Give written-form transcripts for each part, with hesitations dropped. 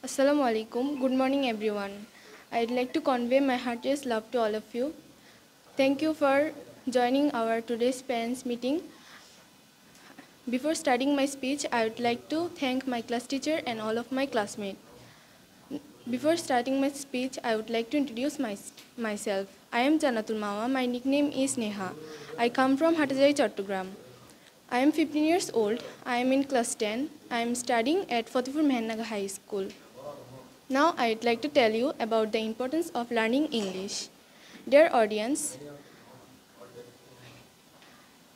Assalamu alaikum. Good morning, everyone. I'd like to convey my heartiest love to all of you. Thank you for joining our today's parents meeting. Before starting my speech, I would like to thank my class teacher and all of my classmates. Before starting my speech, I would like to introduce myself. I am Jannatul Mawa. My nickname is Neha. I come from Hatajai, Chattogram. I am 15 years old. I am in class 10. I am studying at Fatehpur Mehennagar High School. Now I'd like to tell you about the importance of learning English. Dear audience,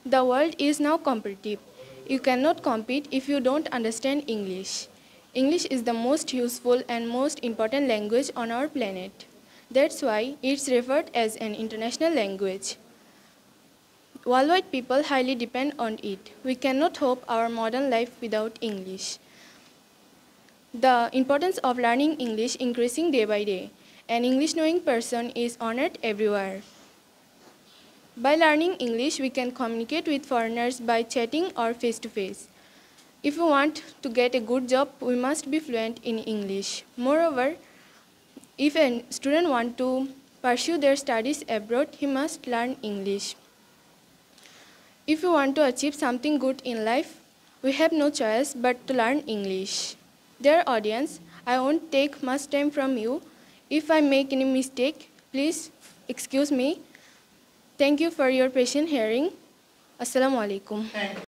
the world is now competitive. You cannot compete if you don't understand English. English is the most useful and most important language on our planet. That's why it's referred as an international language. Worldwide people highly depend on it. We cannot hope our modern life without English. The importance of learning English increasing day by day. An English-knowing person is honored everywhere. By learning English, we can communicate with foreigners by chatting or face-to-face. If we want to get a good job, we must be fluent in English. Moreover, if a student wants to pursue their studies abroad, he must learn English. If we want to achieve something good in life, we have no choice but to learn English. Dear audience, I won't take much time from you. If I make any mistake, please excuse me. Thank you for your patient hearing. Assalamu alaikum.